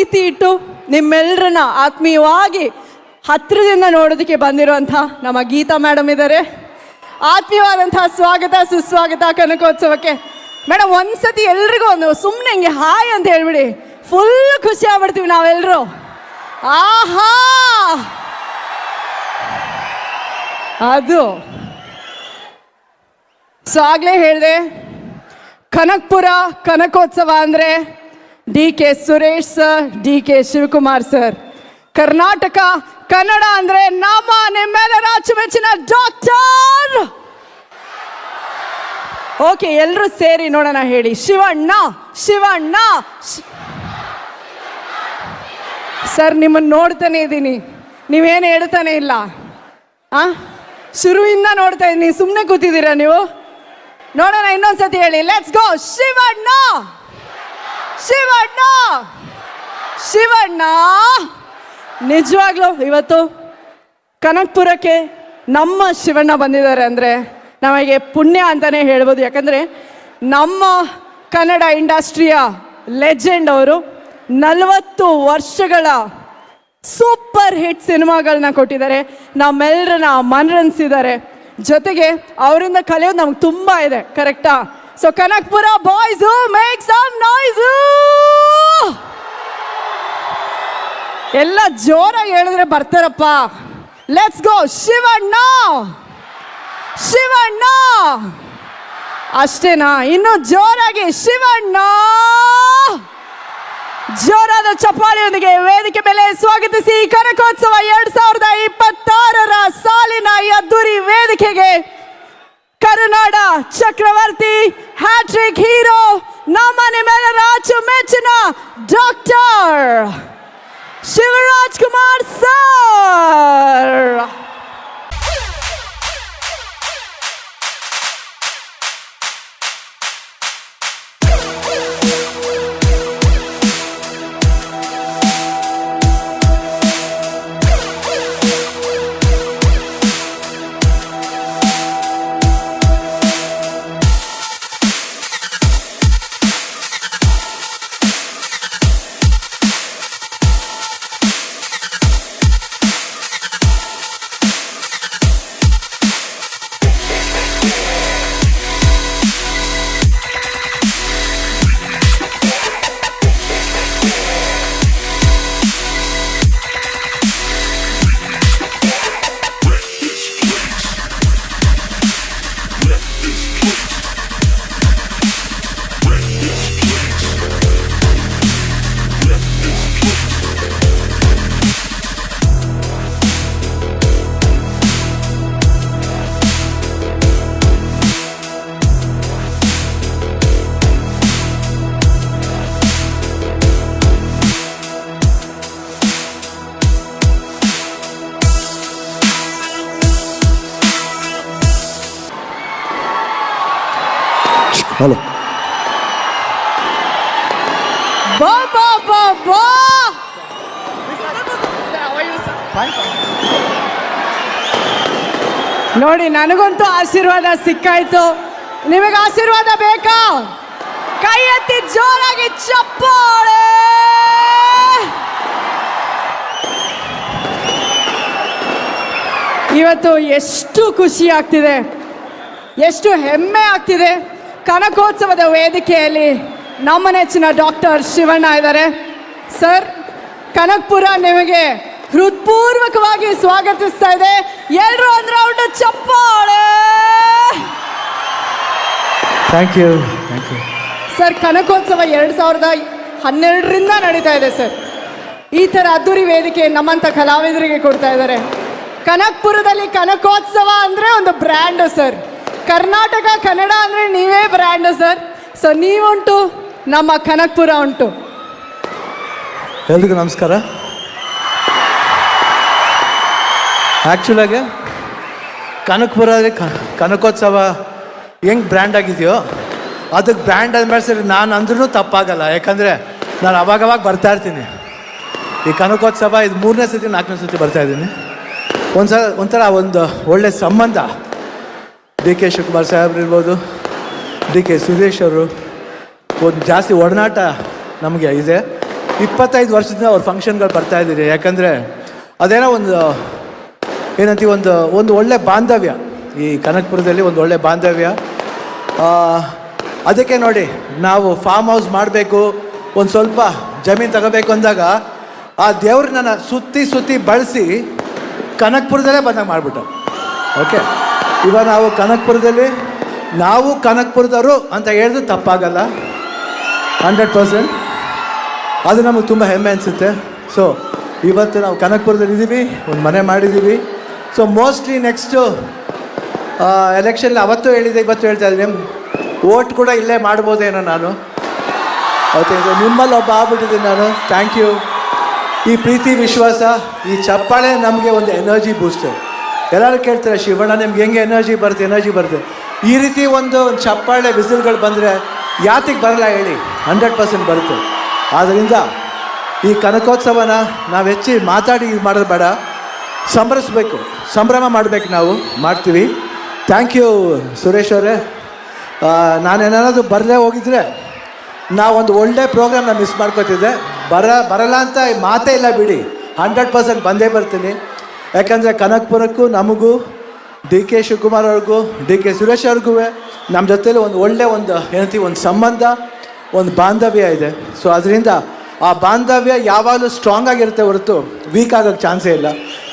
ಪ್ರೀತಿ ಇಟ್ಟು ನಿಮ್ಮೆಲ್ಲರನ್ನ ಆತ್ಮೀಯವಾಗಿ ಹತ್ತಿರದಿಂದ ನೋಡೋದಕ್ಕೆ ಬಂದಿರುವಂಥ ನಮ್ಮ ಗೀತಾ ಮೇಡಮ್ ಇದ್ದಾರೆ. ಆತ್ಮೀಯವಾದಂತಹ ಸ್ವಾಗತ ಸುಸ್ವಾಗತ ಕನಕೋತ್ಸವಕ್ಕೆ. ಮೇಡಮ್ ಒಂದ್ಸತಿ ಎಲ್ರಿಗೂ ಒಂದು ಸುಮ್ಮನೆ ಹಿಂಗೆ ಹಾಯ್ ಅಂತ ಹೇಳ್ಬಿಡಿ, ಫುಲ್ ಖುಷಿ ಆಗ್ಬಿಡ್ತೀವಿ ನಾವೆಲ್ಲರೂ. ಆಹಾ, ಅದು ಸೊ ಆಗಲೇ ಹೇಳಿದೆ, ಕನಕಪುರ ಕನಕೋತ್ಸವ ಅಂದರೆ ಡಿ.ಕೆ. ಸುರೇಶ್ ಸರ್, ಡಿ.ಕೆ. ಶಿವಕುಮಾರ್ ಸರ್. ಕರ್ನಾಟಕ ಕನ್ನಡ ಅಂದರೆ ನಮ್ಮ ನಿಮ್ಮೆಲ್ಲರ ಅಚ್ಚುಮೆಚ್ಚಿನ ಡಾಕ್ಟರ್. ಓಕೆ, ಎಲ್ಲರೂ ಸೇರಿ ನೋಡೋಣ, ಹೇಳಿ ಶಿವಣ್ಣ ಶಿವಣ್ಣ. ಸರ್ ನಿಮ್ಮನ್ನು ನೋಡ್ತಾನೆ ಇದ್ದೀನಿ, ನೀವೇನು ಹೇಳ್ತಾನೆ ಇಲ್ಲ. ಶುರುವಿಂದ ನೋಡ್ತಾ ಇದ್ದೀನಿ, ಸುಮ್ಮನೆ ಕೂತಿದ್ದೀರಾ ನೀವು? ನೋಡೋಣ, ಇನ್ನೊಂದ್ಸತಿ ಹೇಳಿ, ಲೆಟ್ಸ್ ಗೋ. ಶಿವಣ್ಣ ಶಿವಣ್ಣ ಶಿವಣ್ಣ. ನಿಜವಾಗ್ಲೂ ಇವತ್ತು ಕನಕಪುರಕ್ಕೆ ನಮ್ಮ ಶಿವಣ್ಣ ಬಂದಿದ್ದಾರೆ ಅಂದರೆ ನಮಗೆ ಪುಣ್ಯ ಅಂತಲೇ ಹೇಳ್ಬೋದು. ಯಾಕಂದರೆ ನಮ್ಮ ಕನ್ನಡ ಇಂಡಸ್ಟ್ರಿಯ ಲೆಜೆಂಡ್ ಅವರು 40 ವರ್ಷಗಳ ಸೂಪರ್ ಹಿಟ್ ಸಿನಿಮಾಗಳನ್ನ ಕೊಟ್ಟಿದ್ದಾರೆ, ನಮ್ಮೆಲ್ಲರನ್ನ ಮನರಂಜಿಸಿದ್ದಾರೆ. ಜೊತೆಗೆ ಅವರಿಂದ ಕಲಿಯೋದು ನಮ್ಗೆ ತುಂಬ ಇದೆ, ಕರೆಕ್ಟಾ? So Kanakapura boys make some noise. ಎಲ್ಲ ಜೋರಾಗಿ ಹೇಳಿದ್ರೆ ಬರ್ತಾರಪ್ಪ. Let's go Shivanna Shivanna. ಅಷ್ಟೇನಾ? ಇನ್ನು ಜೋರಾಗಿ ಶಿವಣ್ಣ. ಜೋರಾದ ಚಪ್ಪಾಳೆಯೊಂದಿಗೆ ವೇದಿಕೆ ಮೇಲೆ ಸ್ವಾಗತಿಸಿ ಕನಕೋತ್ಸವ 2026ರ ಸಾಲಿನ ಈ ಅದ್ದೂರಿ ವೇದಿಕೆಗೆ ಕರುನಾಡ ಚಕ್ರವರ್ತಿ, ಹ್ಯಾಟ್ರಿಕ್ ಹೀರೋ, ನಮ್ಮ ನಿಮ್ಮೆಲ್ಲರ ಅಚ್ಚುಮೆಚ್ಚಿನ doctor Shivaraj Kumar sir. Hello. ಬಾ ಬಾ ಬಾ ಬಾ. ನೋಡಿ, ನನಗಂತೂ ಆಶೀರ್ವಾದ ಸಿಕ್ಕಾಯ್ತು. ನಿಮಗೆ ಆಶೀರ್ವಾದ ಬೇಕಾ? ಕೈ ಎತ್ತಿ ಜೋರಾಗಿ ಚಪ್ಪಾಳೆ. ಇವತ್ತು ಎಷ್ಟು ಖುಷಿ ಆಗ್ತಿದೆ, ಎಷ್ಟು ಹೆಮ್ಮೆ ಆಗ್ತಿದೆ. ಕನಕೋತ್ಸವದ ವೇದಿಕೆಯಲ್ಲಿ ನಮ್ಮ ನೆಚ್ಚಿನ ಡಾಕ್ಟರ್ ಶಿವಣ್ಣ ಇದ್ದಾರೆ. ಸರ್, ಕನಕಪುರ ನಿಮಗೆ ಹೃತ್ಪೂರ್ವಕವಾಗಿ ಸ್ವಾಗತಿಸ್ತಾ ಇದೆ. ಎಲ್ಲರೂ ಒಂದು ರೌಂಡ್ ಚಪ್ಪಾಳೆ. ಥ್ಯಾಂಕ್ ಯು ಸರ್, ಕನಕೋತ್ಸವ 2012ರಿಂದ ನಡೀತಾ ಇದೆ ಸರ್. ಈ ಥರ ಅದ್ದೂರಿ ವೇದಿಕೆ ನಮ್ಮಂಥ ಕಲಾವಿದರಿಗೆ ಕೊಡ್ತಾ ಇದ್ದಾರೆ. ಕನಕಪುರದಲ್ಲಿ ಕನಕೋತ್ಸವ ಅಂದರೆ ಒಂದು ಬ್ರ್ಯಾಂಡು ಸರ್. ಕರ್ನಾಟಕ ಕನ್ನಡ ಅಂದರೆ ನೀವೇ ಬ್ರ್ಯಾಂಡು ಸರ್. ಸೊ ನೀವುಂಟು, ನಮ್ಮ ಕನಕಪುರ ಉಂಟು. ಎಲ್ರಿಗೂ ನಮಸ್ಕಾರ. ಆ್ಯಕ್ಚುಲಾಗಿ ಕನಕಪುರದಲ್ಲಿ ಕನಕೋತ್ಸವ ಹೆಂಗೆ ಬ್ರ್ಯಾಂಡ್ ಆಗಿದೆಯೋ ಅದಕ್ಕೆ ಬ್ರ್ಯಾಂಡ್ ಅಂದ್ಮೇಲೆ ಸರಿ ನಾನು ಅಂದ್ರೂ ತಪ್ಪಾಗಲ್ಲ. ಯಾಕಂದರೆ ನಾನು ಅವಾಗವಾಗ ಬರ್ತಾಯಿರ್ತೀನಿ. ಈ ಕನಕೋತ್ಸವ ಇದು 3ನೇ ಸತಿ 4ನೇ ಸತಿ ಬರ್ತಾಯಿದ್ದೀನಿ. ಒಂಥರ ಒಂದು ಒಳ್ಳೆ ಸಂಬಂಧ ಡಿ.ಕೆ. ಶಿವಕುಮಾರ್ ಸಾಹೇಬ್ರು ಇರ್ಬೋದು, ಡಿ.ಕೆ. ಸುರೇಶ್ ಅವರು, ಒಂದು ಜಾಸ್ತಿ ಒಡನಾಟ ನಮಗೆ ಇದೆ. 25 ವರ್ಷದಿಂದ ಅವ್ರ ಫಂಕ್ಷನ್ಗಳು ಬರ್ತಾ ಇದ್ದೀರಿ. ಯಾಕಂದರೆ ಅದೇನೋ ಏನಂತೀವಿ, ಒಂದು ಒಳ್ಳೆ ಬಾಂಧವ್ಯ ಈ ಕನಕಪುರದಲ್ಲಿ, ಒಂದು ಒಳ್ಳೆ ಬಾಂಧವ್ಯ. ಅದಕ್ಕೆ ನೋಡಿ, ನಾವು ಫಾರ್ಮ್ ಹೌಸ್ ಮಾಡಬೇಕು, ಒಂದು ಸ್ವಲ್ಪ ಜಮೀನು ತಗೋಬೇಕು ಅಂದಾಗ ಆ ದೇವ್ರನ್ನ ಸುತ್ತಿ ಬಳಸಿ ಕನಕಪುರದಲ್ಲೇ ಬಂದಾಗ ಮಾಡಿಬಿಟ್ಟ. ಓಕೆ, ಇವಾಗ ನಾವು ಕನಕಪುರದವರು ಅಂತ ಹೇಳಿದ್ರು ತಪ್ಪಾಗಲ್ಲ. 100% ಅದು ನಮಗೆ ತುಂಬ ಹೆಮ್ಮೆ ಅನಿಸುತ್ತೆ. ಸೊ ಇವತ್ತು ನಾವು ಕನಕಪುರದಲ್ಲಿ ಇದ್ದೀವಿ, ಒಂದು ಮನೆ ಮಾಡಿದ್ದೀವಿ. ಸೊ ಮೋಸ್ಟ್ಲಿ ನೆಕ್ಸ್ಟು ಎಲೆಕ್ಷನ್ ಅವತ್ತು ಹೇಳಿದೆ, ಇವತ್ತು ಹೇಳ್ತಾ ಇದ್ದೀನಿ, ಓಟ್ ಕೂಡ ಇಲ್ಲೇ ಮಾಡ್ಬೋದೇನೋ ನಾನು. ಓಕೆ, ನಿಮ್ಮಲ್ಲಿ ಒಬ್ಬ ಆಗ್ಬಿಟ್ಟಿದ್ದೀನಿ ನಾನು. Thank you. ಈ ಪ್ರೀತಿ, ವಿಶ್ವಾಸ, ಈ ಚಪ್ಪಾಳೆ ನಮಗೆ ಒಂದು ಎನರ್ಜಿ ಬೂಸ್ಟರ್. ಎಲ್ಲರೂ ಕೇಳ್ತಾರೆ, ಶಿವಣ್ಣ ನಿಮ್ಗೆ ಹೆಂಗೆ ಎನರ್ಜಿ ಬರುತ್ತೆ. ಈ ರೀತಿ ಒಂದು ಚಪ್ಪಾಳೆ ವಿಸಿಲ್ಗಳು ಬಂದರೆ ಯಾತಿಗೆ ಬರಲ್ಲ ಹೇಳಿ? 100% ಬರುತ್ತೆ. ಆದ್ದರಿಂದ ಈ ಕನಕೋತ್ಸವನ ನಾವು ಹೆಚ್ಚು ಮಾತಾಡಿ ಮಾಡೋದು ಬೇಡ, ಸಂಭ್ರಮ ಮಾಡಬೇಕು. ನಾವು ಮಾಡ್ತೀವಿ. ಥ್ಯಾಂಕ್ ಯು ಸುರೇಶ್ ಅವರೇ. ನಾನೇನಾದ್ರು ಬರಲೇ ಹೋಗಿದ್ರೆ ನಾವೊಂದು ಒಳ್ಳೆ ಪ್ರೋಗ್ರಾಮ್ನ ಮಿಸ್ ಮಾಡ್ಕೋತಿದ್ದೆ. ಬರಲ್ಲ ಅಂತ ಮಾತೇ ಇಲ್ಲ ಬಿಡಿ, 100% ಬಂದೇ ಬರ್ತೀನಿ. ಯಾಕಂದರೆ ಕನಕಪುರಕ್ಕೂ ನಮಗೂ, ಡಿ ಕೆ ಶಿವಕುಮಾರ್ ಅವ್ರಿಗೂ, ಡಿ ಕೆ ಸುರೇಶ್ ಅವ್ರಿಗೂ ನಮ್ಮ ಜೊತೆಲಿ ಒಂದು ಸಂಬಂಧ, ಒಂದು ಬಾಂಧವ್ಯ ಇದೆ. ಸೊ ಅದರಿಂದ ಆ ಬಾಂಧವ್ಯ ಯಾವಾಗಲೂ ಸ್ಟ್ರಾಂಗ್ ಆಗಿರುತ್ತೆ ಹೊರತು ವೀಕ್ ಆಗೋಕ್ಕೆ ಚಾನ್ಸೇ ಇಲ್ಲ.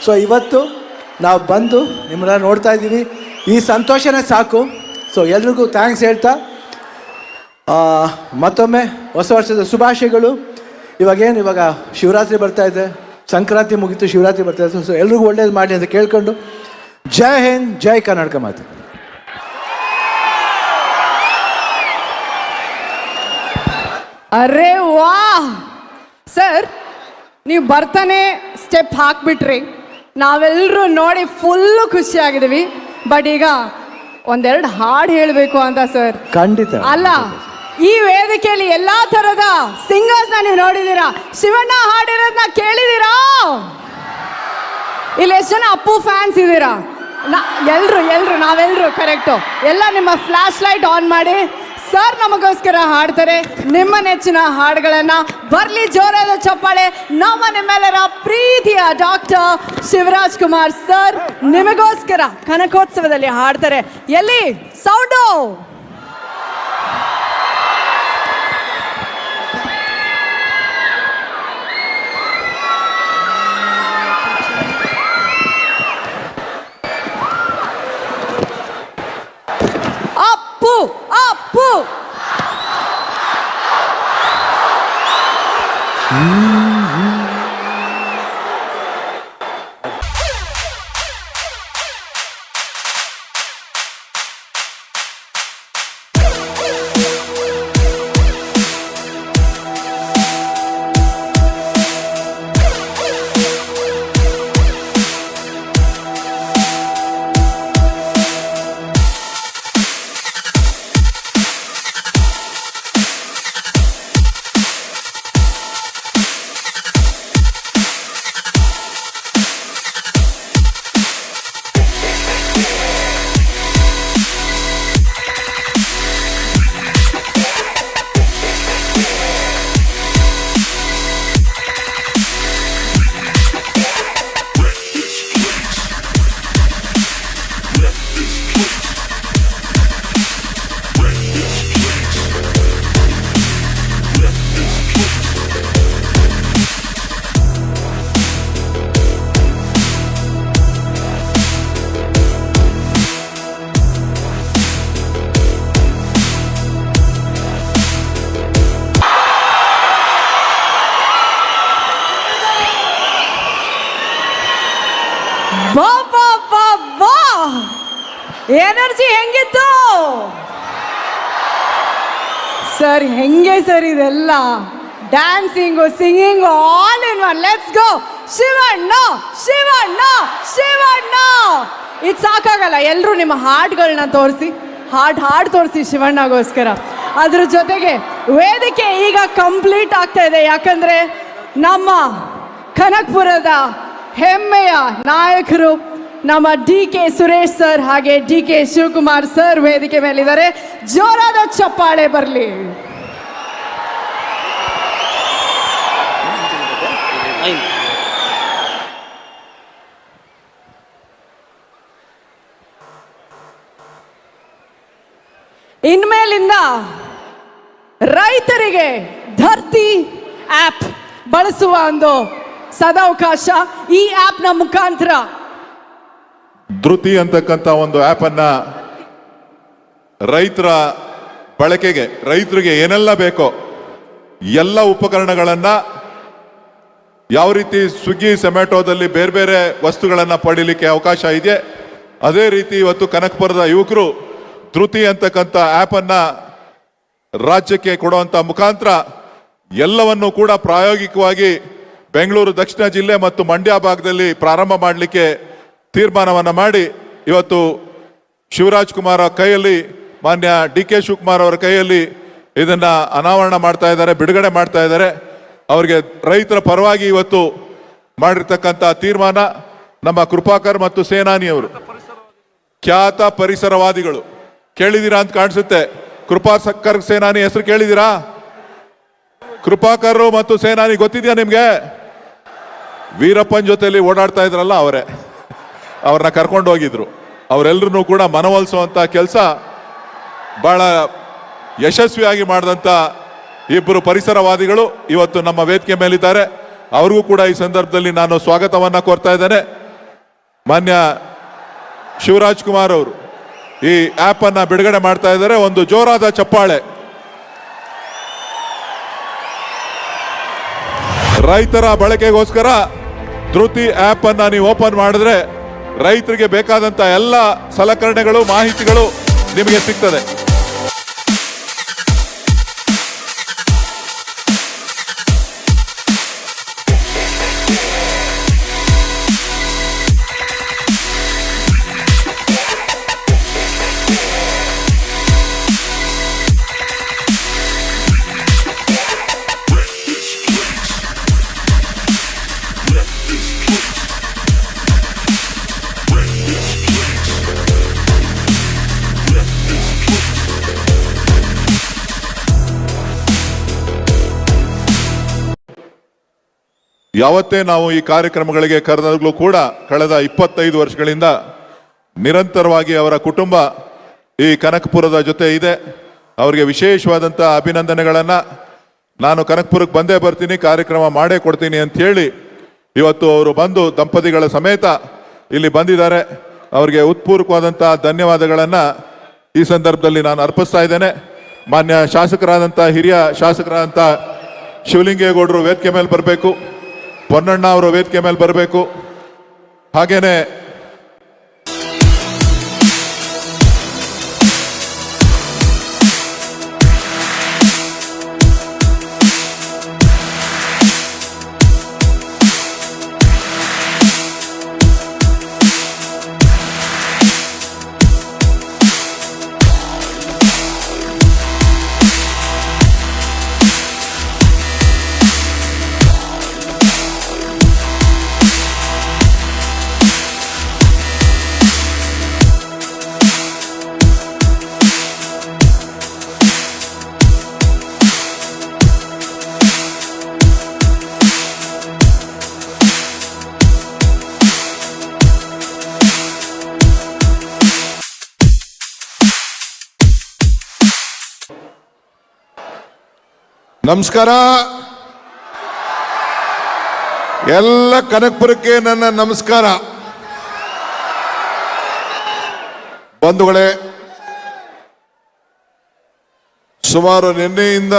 ಸೊ ಇವತ್ತು ನಾವು ಬಂದು ನಿಮ್ಮನ್ನ ನೋಡ್ತಾ ಇದ್ದೀವಿ, ಈ ಸಂತೋಷನೇ ಸಾಕು. ಸೊ ಎಲ್ರಿಗೂ ಥ್ಯಾಂಕ್ಸ್ ಹೇಳ್ತಾ ಮತ್ತೊಮ್ಮೆ ಹೊಸ ವರ್ಷದ ಶುಭಾಶಯಗಳು. ಇವಾಗ ಶಿವರಾತ್ರಿ ಬರ್ತಾ ಇದೆ, ಸಂಕ್ರಾಂತಿ ಮುಗಿತು, ಶಿವರಾತ್ರಿ ಬರ್ತಾ ಇದೆ. ಸೊ ಎಲ್ರಿಗೂ ಒಳ್ಳೇದು ಮಾಡಿ ಅಂತ ಕೇಳ್ಕೊಂಡು, ಜೈ ಹಿಂದ್, ಜೈ ಕರ್ನಾಟಕ ಮಾತೆ. ಅರೆ ವಾ ಸರ್, ನೀವು ಬರ್ತಾನೆ ಸ್ಟೆಪ್ ಹಾಕ್ಬಿಟ್ರಿ, ನಾವೆಲ್ಲರೂ ನೋಡಿ ಫುಲ್ಲು ಖುಷಿಯಾಗಿದ್ದೀವಿ. ಬಟ್ ಈಗ ಒಂದೆರಡು ಹಾಡು ಹೇಳಬೇಕು ಅಂತ ಸರ್. ಖಂಡಿತ. ಅಲ್ಲ, ಈ ವೇದಿಕೆಯಲ್ಲಿ ಎಲ್ಲಾ ಥರದ ಸಿಂಗರ್ಸ್ನ ನೀವು ನೋಡಿದ್ದೀರಾ, ಶಿವಣ್ಣ ಹಾಡಿರೋದನ್ನ ಕೇಳಿದ್ದೀರಾ? ಇಲ್ಲಿ ಎಷ್ಟು ಜನ ಅಪ್ಪು ಫ್ಯಾನ್ಸ್ ಇದ್ದೀರಾ? ನಾವೆಲ್ಲರೂ ಕರೆಕ್ಟು. ಎಲ್ಲ ನಿಮ್ಮ ಫ್ಲ್ಯಾಶ್ ಲೈಟ್ ಆನ್ ಮಾಡಿ, ಸರ್ ನಮಗೋಸ್ಕರ ಹಾಡ್ತಾರೆ ನಿಮ್ಮ ನೆಚ್ಚಿನ ಹಾಡುಗಳನ್ನು. ಬರಲಿ ಜೋರಾದ ಚಪ್ಪಾಳೆ. ನಿಮ್ಮೆಲ್ಲರ ಪ್ರೀತಿಯ ಡಾಕ್ಟರ್ ಶಿವರಾಜ್ ಕುಮಾರ್ ಸರ್ ನಿಮಗೋಸ್ಕರ ಕನಕೋತ್ಸವದಲ್ಲಿ ಹಾಡ್ತಾರೆ. ಎಲ್ಲಿ ಸೌಂಡು? ಅಪ್ಪು ಎನರ್ಜಿ ಹೆಂಗಿತ್ತು ಸರ್? ಹೆಂಗೆ ಸರ್ ಇದೆಲ್ಲ? Dancing, singing, all in one. Let's go Shivanna Shivanna Shivanna. ಇದು ಸಾಕಾಗಲ್ಲ, ಎಲ್ಲರೂ ನಿಮ್ಮ ಹಾಡುಗಳನ್ನ ತೋರಿಸಿ, ಹಾಡು ತೋರಿಸಿ ಶಿವಣ್ಣಗೋಸ್ಕರ. ಅದ್ರ ಜೊತೆಗೆ ವೇದಿಕೆ ಈಗ ಕಂಪ್ಲೀಟ್ ಆಗ್ತಾ ಇದೆ. ಯಾಕಂದರೆ ನಮ್ಮ ಕನಕಪುರದ ಹೆಮ್ಮೆಯ ನಾಯಕರು ನಮ್ಮ ಡಿ ಕೆ ಸುರೇಶ್ ಸರ್ ಹಾಗೆ ಡಿ ಕೆ ಶಿವಕುಮಾರ್ ಸರ್ ವೇದಿಕೆ ಮೇಲಿದ್ದಾರೆ. ಜೋರಾದ ಚಪ್ಪಾಳೆ ಬರಲಿ. ಫೈನ್. ಇನ್ಮೇಲಿಂದ ರೈತರಿಗೆ ಧರ್ತಿ ಆಪ್ ಬಳಸುವ ಒಂದು ಸದಾವಕಾಶ ಈ ಆಪ್ನ ಮುಖಾಂತರ ಧೃತಿ ಅಂತಕ್ಕಂಥ ಒಂದು ಆ್ಯಪ್ ಅನ್ನ ರೈತರ ಬಳಕೆಗೆ, ರೈತರಿಗೆ ಏನೆಲ್ಲ ಬೇಕೋ ಎಲ್ಲ ಉಪಕರಣಗಳನ್ನ ಯಾವ ರೀತಿ ಸ್ವಿಗ್ಗಿ ಝೊಮ್ಯಾಟೋದಲ್ಲಿ ಬೇರೆ ಬೇರೆ ವಸ್ತುಗಳನ್ನ ಪಡೀಲಿಕ್ಕೆ ಅವಕಾಶ ಇದೆ, ಅದೇ ರೀತಿ ಇವತ್ತು ಕನಕಪುರದ ಯುವಕರು ಧೃತಿ ಅಂತಕ್ಕಂಥ ಆ್ಯಪ್ ಅನ್ನ ರಾಜ್ಯಕ್ಕೆ ಕೊಡುವಂತ ಮುಖಾಂತರ ಎಲ್ಲವನ್ನು ಕೂಡ ಪ್ರಾಯೋಗಿಕವಾಗಿ ಬೆಂಗಳೂರು ದಕ್ಷಿಣ ಜಿಲ್ಲೆ ಮತ್ತು ಮಂಡ್ಯ ಭಾಗದಲ್ಲಿ ಪ್ರಾರಂಭ ಮಾಡಲಿಕ್ಕೆ ತೀರ್ಮಾನವನ್ನು ಮಾಡಿ ಇವತ್ತು ಶಿವರಾಜ್ ಕುಮಾರ್ ಕೈಯಲ್ಲಿ, ಮಾನ್ಯ DK ಶಿವಕುಮಾರ್ ಅವರ ಕೈಯಲ್ಲಿ ಇದನ್ನ ಅನಾವರಣ ಮಾಡ್ತಾ ಇದ್ದಾರೆ, ಬಿಡುಗಡೆ ಮಾಡ್ತಾ ಇದ್ದಾರೆ. ಅವರಿಗೆ ರೈತರ ಪರವಾಗಿ ಇವತ್ತು ಮಾಡಿರ್ತಕ್ಕಂಥ ತೀರ್ಮಾನ ನಮ್ಮ ಕೃಪಾಕರ್ ಮತ್ತು ಸೇನಾನಿಯವರು, ಖ್ಯಾತ ಪರಿಸರವಾದಿಗಳು, ಕೇಳಿದ್ದೀರಾ ಅಂತ ಕಾಣಿಸುತ್ತೆ. ಕೃಪಾಕರ್ ಸೇನಾನಿ ಹೆಸರು ಕೇಳಿದ್ದೀರಾ? ಕೃಪಾಕರ್ ಮತ್ತು ಸೇನಾನಿ ಗೊತ್ತಿದ್ಯಾ ನಿಮ್ಗೆ? ವೀರಪ್ಪನ ಜೊತೆಲಿ ಓಡಾಡ್ತಾ ಇದ್ರಲ್ಲ ಅವರೇ, ಅವ್ರನ್ನ ಕರ್ಕೊಂಡು ಹೋಗಿದ್ರು. ಅವರೆಲ್ಲರೂ ಕೂಡ ಮನವೊಲಿಸುವಂತ ಕೆಲಸ ಬಹಳ ಯಶಸ್ವಿಯಾಗಿ ಮಾಡಿದಂತ ಇಬ್ಬರು ಪರಿಸರವಾದಿಗಳು ಇವತ್ತು ನಮ್ಮ ವೇದಿಕೆ ಮೇಲಿದ್ದಾರೆ. ಅವ್ರಿಗೂ ಕೂಡ ಈ ಸಂದರ್ಭದಲ್ಲಿ ನಾನು ಸ್ವಾಗತವನ್ನ ಕೋರ್ತಾ ಇದ್ದೇನೆ. ಮಾನ್ಯ ಶಿವರಾಜ್ ಕುಮಾರ್ ಅವರು ಈ ಆಪ್ ಅನ್ನ ಬಿಡುಗಡೆ ಮಾಡ್ತಾ ಇದ್ದಾರೆ. ಒಂದು ಜೋರಾದ ಚಪ್ಪಾಳೆ. ರೈತರ ಬಳಕೆಗೋಸ್ಕರ ಧೃತಿ ಆಪ್ ಅನ್ನ ನೀವು ಓಪನ್ ಮಾಡಿದ್ರೆ ರೈತರಿಗೆ ಬೇಕಾದಂತ ಎಲ್ಲ ಸಲಕರಣೆಗಳು, ಮಾಹಿತಿಗಳು ನಿಮಗೆ ಸಿಗ್ತದೆ. ಯಾವತ್ತೇ ನಾವು ಈ ಕಾರ್ಯಕ್ರಮಗಳಿಗೆ ಕರೆದಾಗಲೂ ಕೂಡ ಕಳೆದ 25 ವರ್ಷಗಳಿಂದ ನಿರಂತರವಾಗಿ ಅವರ ಕುಟುಂಬ ಈ ಕನಕಪುರದ ಜೊತೆ ಇದೆ. ಅವರಿಗೆ ವಿಶೇಷವಾದಂಥ ಅಭಿನಂದನೆಗಳನ್ನು. ನಾನು ಕನಕಪುರಕ್ಕೆ ಬಂದೇ ಬರ್ತೀನಿ, ಕಾರ್ಯಕ್ರಮ ಮಾಡೇ ಕೊಡ್ತೀನಿ ಅಂತ ಹೇಳಿ ಇವತ್ತು ಅವರು ಬಂದು ದಂಪತಿಗಳ ಸಮೇತ ಇಲ್ಲಿ ಬಂದಿದ್ದಾರೆ. ಅವರಿಗೆ ಉತ್ಪೂರ್ವಕವಾದಂಥ ಧನ್ಯವಾದಗಳನ್ನು ಈ ಸಂದರ್ಭದಲ್ಲಿ ನಾನು ಅರ್ಪಿಸ್ತಾ ಇದ್ದೇನೆ. ಮಾನ್ಯ ಶಾಸಕರಾದಂಥ, ಹಿರಿಯ ಶಾಸಕರಾದಂಥ ಶಿವಲಿಂಗೇಗೌಡರು ವೇದಿಕೆ ಮೇಲೆ ಬರಬೇಕು, ಪೊನ್ನಣ್ಣ ಅವರು ವೇದಿಕೆ ಮೇಲೆ ಬರಬೇಕು. ಹಾಗೇನೆ ನಮಸ್ಕಾರ. ಎಲ್ಲ ಕನಕಪುರಕ್ಕೆ ನನ್ನ ನಮಸ್ಕಾರ. ಬಂಧುಗಳೇ, ಸುಮಾರು ನಿನ್ನೆಯಿಂದ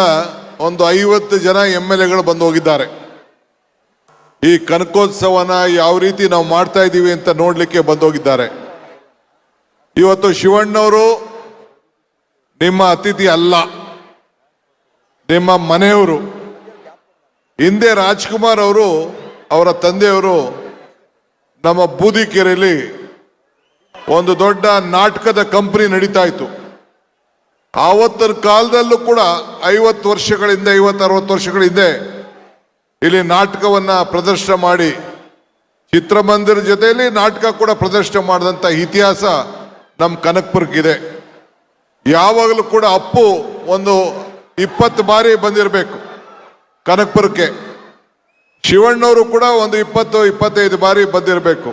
ಒಂದು 50 ಜನ MLAಗಳು ಬಂದು ಹೋಗಿದ್ದಾರೆ. ಈ ಕನಕೋತ್ಸವನ ಯಾವ ರೀತಿ ನಾವು ಮಾಡ್ತಾ ಇದ್ದೀವಿ ಅಂತ ನೋಡ್ಲಿಕ್ಕೆ ಬಂದು ಹೋಗಿದ್ದಾರೆ. ಇವತ್ತು ಶಿವಣ್ಣವರು ನಿಮ್ಮ ಅತಿಥಿ ಅಲ್ಲ, ನಿಮ್ಮ ಮನೆಯವರು. ಹಿಂದೆ ರಾಜ್ಕುಮಾರ್ ಅವರು, ಅವರ ತಂದೆಯವರು ನಮ್ಮ ಬೂದಿಕೆರೆಯಲ್ಲಿ ಒಂದು ದೊಡ್ಡ ನಾಟಕದ ಕಂಪನಿ ನಡೀತಾ ಇತ್ತು. ಆವತ್ತಿನ ಕಾಲದಲ್ಲೂ ಕೂಡ 50 ವರ್ಷಗಳಿಂದ 50-60 ವರ್ಷಗಳ ಹಿಂದೆ ಇಲ್ಲಿ ನಾಟಕವನ್ನ ಪ್ರದರ್ಶನ ಮಾಡಿ, ಚಿತ್ರಮಂದಿರ ಜೊತೆಯಲ್ಲಿ ನಾಟಕ ಕೂಡ ಪ್ರದರ್ಶನ ಮಾಡಿದಂಥ ಇತಿಹಾಸ ನಮ್ಮ ಕನಕಪುರಕ್ಕಿದೆ. ಯಾವಾಗಲೂ ಕೂಡ ಅಪ್ಪು ಒಂದು 20 ಬಾರಿ ಬಂದಿರಬೇಕು ಕನಕಪುರಕ್ಕೆ. ಶಿವಣ್ಣವರು ಕೂಡ ಒಂದು 20-25 ಬಾರಿ ಬಂದಿರಬೇಕು.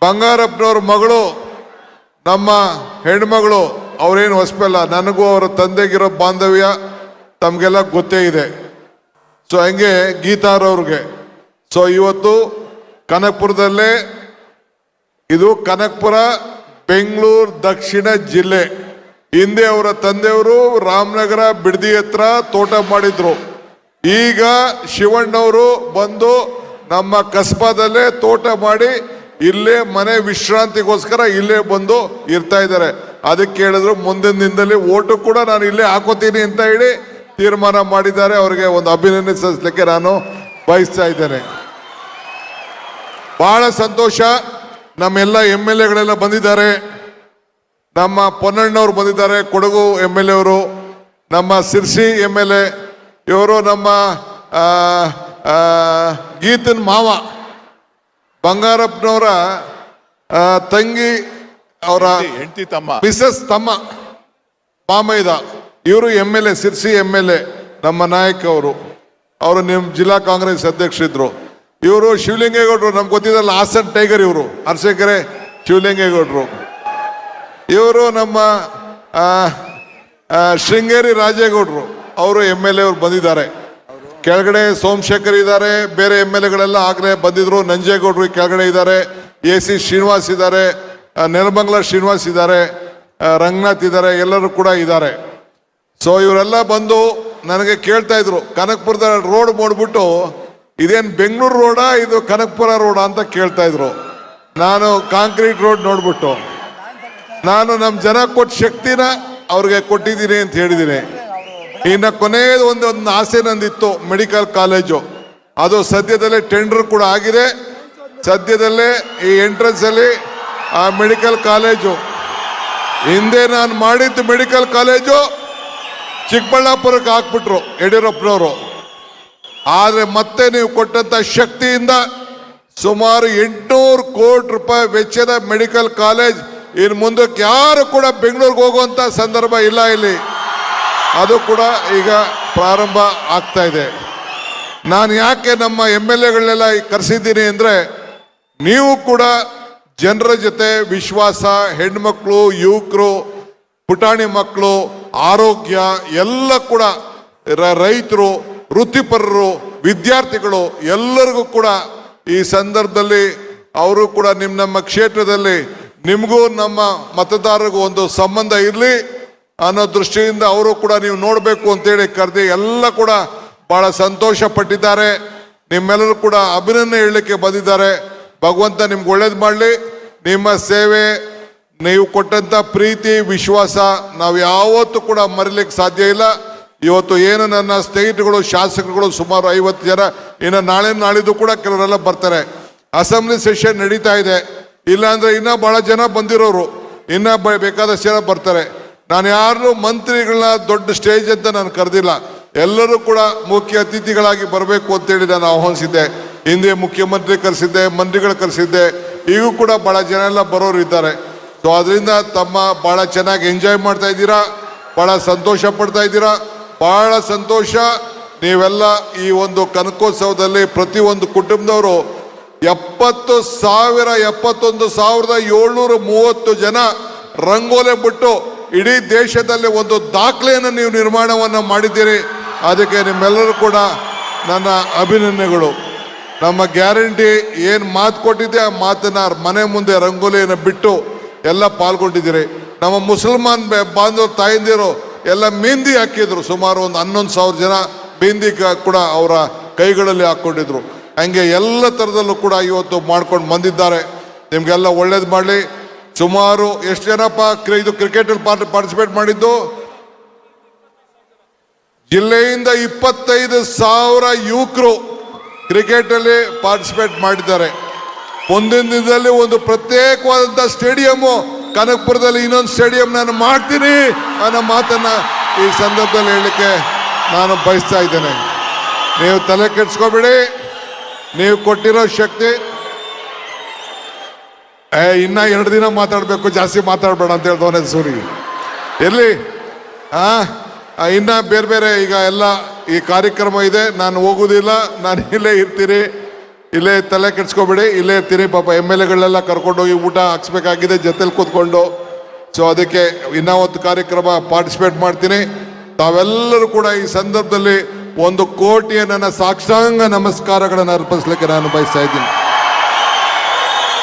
ಬಂಗಾರಪ್ಪನವ್ರ ಮಗಳು ನಮ್ಮ ಹೆಣ್ಮಗಳು, ಅವ್ರೇನು ಹೊಸಪಲ್ಲ, ನನಗೂ ಅವರ ತಂದೆಗಿರೋ ಬಾಂಧವ್ಯ ತಮಗೆಲ್ಲ ಗೊತ್ತೇ ಇದೆ. ಸೊ ಹಂಗೆ ಗೀತಾರವ್ರಿಗೆ. ಸೊ ಇವತ್ತು ಕನಕಪುರದಲ್ಲೇ, ಇದು ಕನಕಪುರ ಬೆಂಗಳೂರು ದಕ್ಷಿಣ ಜಿಲ್ಲೆ. ಹಿಂದೆ ಅವರ ತಂದೆಯವರು ರಾಮನಗರ ಬಿಡದಿ ಹತ್ರ ತೋಟ ಮಾಡಿದ್ರು. ಈಗ ಶಿವಣ್ಣವರು ಬಂದು ನಮ್ಮ ಕಸ್ಬಾದಲ್ಲೇ ತೋಟ ಮಾಡಿ ಇಲ್ಲೇ ಮನೆ ವಿಶ್ರಾಂತಿಗೋಸ್ಕರ ಇಲ್ಲೇ ಬಂದು ಇರ್ತಾ ಇದ್ದಾರೆ. ಅದಕ್ಕೆ ಹೇಳಿದ್ರು ಮುಂದಿನ ದಿನದಲ್ಲಿ ಓಟು ಕೂಡ ನಾನು ಇಲ್ಲೇ ಹಾಕೋತೀನಿ ಅಂತ ಹೇಳಿ ತೀರ್ಮಾನ ಮಾಡಿದ್ದಾರೆ. ಅವರಿಗೆ ಒಂದು ಅಭಿನಂದಿಸಲಿಕ್ಕೆ ನಾನು ಬಯಸ್ತಾ ಇದ್ದೇನೆ. ಬಹಳ ಸಂತೋಷ. ನಮ್ಮೆಲ್ಲ MLA ಬಂದಿದ್ದಾರೆ. ನಮ್ಮ ಪೊನ್ನಣ್ಣವ್ರು ಬಂದಿದ್ದಾರೆ, ಕೊಡಗು MLA ಅವರು, ನಮ್ಮ ಸಿರ್ಸಿ MLA ಇವರು, ನಮ್ಮ ಗೀತನ್ ಮಾವ ಬಂಗಾರಪ್ಪನವರ ತಂಗಿ ಅವರ ಹೆಂಡತಿ ತಮ್ಮ ಮಿಸಸ್ ತಮ್ಮ ಮಾಮೈದ, ಇವರು MLA, ಸಿರ್ಸಿ MLA ನಮ್ಮ ನಾಯಕ ಅವರು ನಿಮ್ಮ ಜಿಲ್ಲಾ ಕಾಂಗ್ರೆಸ್ ಅಧ್ಯಕ್ಷರಿದ್ರು. ಇವರು ಶಿವಲಿಂಗೇಗೌಡರು, ನಮ್ಗೆ ಗೊತ್ತಿದ್ದಲ್ಲ, ಹಾಸನ್ ಟೈಗರ್. ಇವರು ಅರಸಕೆರೆ ಶಿವಲಿಂಗೇಗೌಡರು. ಇವರು ನಮ್ಮ ಶೃಂಗೇರಿ ರಾಜೇಗೌಡರು, ಅವರು MLA ಅವರು ಬಂದಿದ್ದಾರೆ. ಕೆಳಗಡೆ ಸೋಮಶೇಖರ್ ಇದ್ದಾರೆ, ಬೇರೆ MLAಗಳೆಲ್ಲ ಆಗಲೇ ಬಂದಿದ್ರು. ನಂಜೇಗೌಡರು ಕೆಳಗಡೆ ಇದ್ದಾರೆ, AC ಶ್ರೀನಿವಾಸ್ ಇದ್ದಾರೆ, ನೆಲಮಂಗಲ ಶ್ರೀನಿವಾಸ್ ಇದ್ದಾರೆ, ರಂಗನಾಥ್ ಇದ್ದಾರೆ, ಎಲ್ಲರೂ ಕೂಡ ಇದ್ದಾರೆ. ಸೊ ಇವರೆಲ್ಲ ಬಂದು ನನಗೆ ಕೇಳ್ತಾ ಇದ್ರು, ಕನಕಪುರದ ರೋಡ್ ನೋಡ್ಬಿಟ್ಟು ಇದೇನು ಬೆಂಗಳೂರು ರೋಡಾ ಇದು ಕನಕಪುರ ರೋಡಾ ಅಂತ ಕೇಳ್ತಾ ಇದ್ರು. ನಾನು ಕಾಂಕ್ರೀಟ್ ರೋಡ್ ನೋಡ್ಬಿಟ್ಟು ನಾನು ನಮ್ಮ ಜನ ಕೊಟ್ಟ ಶಕ್ತಿನ ಅವ್ರಿಗೆ ಕೊಟ್ಟಿದ್ದೀನಿ ಅಂತ ಹೇಳಿದ್ದೀನಿ. ಇನ್ನು ಕೊನೆಯದು ಒಂದು ಆಸೆ ನಂದಿತ್ತು, ಮೆಡಿಕಲ್ ಕಾಲೇಜು. ಅದು ಸದ್ಯದಲ್ಲೇ ಟೆಂಡರ್ ಕೂಡ ಆಗಿದೆ. ಸದ್ಯದಲ್ಲೇ ಈ ಎಂಟ್ರೆನ್ಸ್ ಅಲ್ಲಿ ಆ ಮೆಡಿಕಲ್ ಕಾಲೇಜು, ಹಿಂದೆ ನಾನು ಮಾಡಿದ್ದು ಮೆಡಿಕಲ್ ಕಾಲೇಜು ಚಿಕ್ಕಬಳ್ಳಾಪುರಕ್ಕೆ ಹಾಕ್ಬಿಟ್ರು ಯಡಿಯೂರಪ್ಪನವರು. ಆದರೆ ಮತ್ತೆ ನೀವು ಕೊಟ್ಟಂತ ಶಕ್ತಿಯಿಂದ ಸುಮಾರು 800 ಕೋಟಿ ರೂಪಾಯಿ ವೆಚ್ಚದ ಮೆಡಿಕಲ್ ಕಾಲೇಜ್ ಇನ್ನು ಮುಂದಕ್ಕೆ ಯಾರು ಕೂಡ ಬೆಂಗಳೂರಿಗೆ ಹೋಗುವಂತ ಸಂದರ್ಭ ಇಲ್ಲ ಇಲ್ಲಿ. ಅದು ಕೂಡ ಈಗ ಪ್ರಾರಂಭ ಆಗ್ತಾ ಇದೆ. ನಾನು ಯಾಕೆ ನಮ್ಮ MLAಗಳನ್ನೆಲ್ಲ ಕರೆಸಿದ್ದೀನಿ ಅಂದರೆ, ನೀವು ಕೂಡ ಜನರ ಜೊತೆ ವಿಶ್ವಾಸ, ಹೆಣ್ಮಕ್ಳು, ಯುವಕರು, ಪುಟಾಣಿ ಮಕ್ಕಳು, ಆರೋಗ್ಯ ಎಲ್ಲ ಕೂಡ, ರೈತರು, ವೃತ್ತಿಪರರು, ವಿದ್ಯಾರ್ಥಿಗಳು ಎಲ್ಲರಿಗೂ ಕೂಡ ಈ ಸಂದರ್ಭದಲ್ಲಿ ಅವರು ಕೂಡ ನಮ್ಮ ಕ್ಷೇತ್ರದಲ್ಲಿ ನಿಮಗೂ ನಮ್ಮ ಮತದಾರರಿಗೂ ಒಂದು ಸಂಬಂಧ ಇರಲಿ ಅನ್ನೋ ದೃಷ್ಟಿಯಿಂದ ಅವರು ಕೂಡ ನೀವು ನೋಡಬೇಕು ಅಂತೇಳಿ ಕರೆದಿ ಎಲ್ಲ ಕೂಡ ಬಹಳ ಸಂತೋಷ ಪಟ್ಟಿದ್ದಾರೆ. ನಿಮ್ಮೆಲ್ಲರೂ ಕೂಡ ಅಭಿನಂದನೆ ಹೇಳಲಿಕ್ಕೆ ಬಂದಿದ್ದಾರೆ. ಭಗವಂತ ನಿಮ್ಗೆ ಒಳ್ಳೇದು ಮಾಡಲಿ. ನಿಮ್ಮ ಸೇವೆ, ನೀವು ಕೊಟ್ಟಂತ ಪ್ರೀತಿ, ವಿಶ್ವಾಸ ನಾವು ಯಾವತ್ತೂ ಕೂಡ ಮರಿಲಿಕ್ಕೆ ಸಾಧ್ಯ ಇಲ್ಲ. ಇವತ್ತು ಏನು ನನ್ನ ಸ್ನೇಹಿತರುಗಳು, ಶಾಸಕರುಗಳು ಸುಮಾರು 50 ಜನ, ಇನ್ನು ನಾಳೆ ನಾಳಿದ್ದು ಕೂಡ ಕೆಲವರೆಲ್ಲ ಬರ್ತಾರೆ. ಅಸೆಂಬ್ಲಿ ಸೆಷನ್ ನಡೀತಾ ಇದೆ. ಇಲ್ಲಾಂದ್ರೆ ಇನ್ನೂ ಬಹಳ ಜನ ಬಂದಿರೋರು, ಇನ್ನೂ ಬೇಕಾದಷ್ಟು ಜನ ಬರ್ತಾರೆ. ನಾನು ಯಾರು ಮಂತ್ರಿಗಳನ್ನ ದೊಡ್ಡ ಸ್ಟೇಜ್ ಅಂತ ನಾನು ಕರೆದಿಲ್ಲ. ಎಲ್ಲರೂ ಕೂಡ ಮುಖ್ಯ ಅತಿಥಿಗಳಾಗಿ ಬರಬೇಕು ಅಂತೇಳಿ ನಾನು ಆಹ್ವಾನಿಸಿದ್ದೆ. ಹಿಂದೆ ಮುಖ್ಯಮಂತ್ರಿ ಕರೆಸಿದ್ದೆ, ಮಂತ್ರಿಗಳು ಕರೆಸಿದ್ದೆ, ಈಗೂ ಕೂಡ ಬಹಳ ಜನ ಎಲ್ಲ ಬರೋರು ಇದ್ದಾರೆ. ಸೊ ಅದರಿಂದ ತಮ್ಮ ಬಹಳ ಚೆನ್ನಾಗಿ ಎಂಜಾಯ್ ಮಾಡ್ತಾ ಇದ್ದೀರಾ, ಬಹಳ ಸಂತೋಷ ಪಡ್ತಾ ಇದ್ದೀರಾ. ಬಹಳ ಸಂತೋಷ. ನೀವೆಲ್ಲ ಈ ಒಂದು ಕನಕೋತ್ಸವದಲ್ಲಿ ಪ್ರತಿಯೊಂದು ಕುಟುಂಬದವರು 71,730 ಜನ ರಂಗೋಲೆ ಬಿಟ್ಟು ಇಡೀ ದೇಶದಲ್ಲಿ ಒಂದು ದಾಖಲೆಯನ್ನು ನೀವು ನಿರ್ಮಾಣವನ್ನು ಮಾಡಿದ್ದೀರಿ. ಅದಕ್ಕೆ ನಿಮ್ಮೆಲ್ಲರೂ ಕೂಡ ನನ್ನ ಅಭಿನಂದನೆಗಳು. ನಮ್ಮ ಗ್ಯಾರಂಟಿ ಏನು ಮಾತು ಕೊಟ್ಟಿದ್ದೆ ಆ ಮಾತನ್ನ ಮನೆ ಮುಂದೆ ರಂಗೋಲಿಯನ್ನು ಬಿಟ್ಟು ಎಲ್ಲ ಪಾಲ್ಗೊಂಡಿದ್ದೀರಿ. ನಮ್ಮ ಮುಸಲ್ಮಾನ್ ಬಾಂಧವರು ತಾಯಂದಿರು ಎಲ್ಲ ಮೆಹಂದಿ ಹಾಕಿದ್ರು. ಸುಮಾರು ಒಂದು 11,000 ಜನ ಮೆಹಂದಿ ಕೂಡ ಅವರ ಕೈಗಳಲ್ಲಿ ಹಾಕ್ಕೊಂಡಿದ್ರು. ಹಂಗೆ ಎಲ್ಲ ಥರದಲ್ಲೂ ಕೂಡ ಇವತ್ತು ಮಾಡ್ಕೊಂಡು ಬಂದಿದ್ದಾರೆ. ನಿಮಗೆಲ್ಲ ಒಳ್ಳೇದು ಮಾಡಲಿ. ಸುಮಾರು ಎಷ್ಟು ಜನಪ್ಪ ಇದು ಕ್ರಿಕೆಟಲ್ಲಿ ಪಾರ್ಟಿಸಿಪೇಟ್ ಮಾಡಿದ್ದು? ಜಿಲ್ಲೆಯಿಂದ 25,000 ಯುವಕರು ಕ್ರಿಕೆಟಲ್ಲಿ ಪಾರ್ಟಿಸಿಪೇಟ್ ಮಾಡಿದ್ದಾರೆ. ಮುಂದಿನ ದಿನದಲ್ಲಿ ಒಂದು ಪ್ರತ್ಯೇಕವಾದಂಥ ಸ್ಟೇಡಿಯಮ್ಮು ಕನಕಪುರದಲ್ಲಿ, ಇನ್ನೊಂದು ಸ್ಟೇಡಿಯಂ ನಾನು ಮಾಡ್ತೀನಿ ಅನ್ನೋ ಮಾತನ್ನ ಈ ಸಂದರ್ಭದಲ್ಲಿ ಹೇಳಲಿಕ್ಕೆ ನಾನು ಬಯಸ್ತಾ ಇದ್ದೇನೆ. ನೀವು ತಲೆ ಕೆಡಿಸ್ಕೋಬೇಡಿ. ನೀವು ಕೊಟ್ಟಿರೋ ಶಕ್ತಿ, ಇನ್ನ 2 ದಿನ ಮಾತಾಡಬೇಕು, ಜಾಸ್ತಿ ಮಾತಾಡಬೇಡ ಅಂತ ಹೇಳ್ದವನೇ ಸೂರಿ ಇರಲಿ. ಇನ್ನ ಬೇರೆ ಬೇರೆ ಈಗ ಎಲ್ಲ ಈ ಕಾರ್ಯಕ್ರಮ ಇದೆ, ನಾನು ಹೋಗುವುದಿಲ್ಲ, ನಾನು ಇಲ್ಲೇ ಇರ್ತೀನಿ, ಇಲ್ಲೇ ತಲೆ ಕೆಡ್ಸ್ಕೊಬೇಡಿ, ಇಲ್ಲೇ ಇರ್ತೀನಿ. ಪಾಪ MLAಗಳೆಲ್ಲ ಕರ್ಕೊಂಡೋಗಿ ಊಟ ಹಾಕ್ಸ್ಬೇಕಾಗಿದೆ ಜೊತೆಲಿ ಕೂತ್ಕೊಂಡು. ಸೊ ಅದಕ್ಕೆ ಇನ್ನೊಂದು ಕಾರ್ಯಕ್ರಮ ಪಾರ್ಟಿಸಿಪೇಟ್ ಮಾಡ್ತೀನಿ. ತಾವೆಲ್ಲರೂ ಕೂಡ ಈ ಸಂದರ್ಭದಲ್ಲಿ 1 ಕೋಟಿಯ ನನ್ನ ಸಾಷ್ಟಾಂಗ ನಮಸ್ಕಾರಗಳನ್ನು ಅರ್ಪಿಸ್ಲಿಕ್ಕೆ ನಾನು ಬಯಸ್ತಾ ಇದ್ದೀನಿ.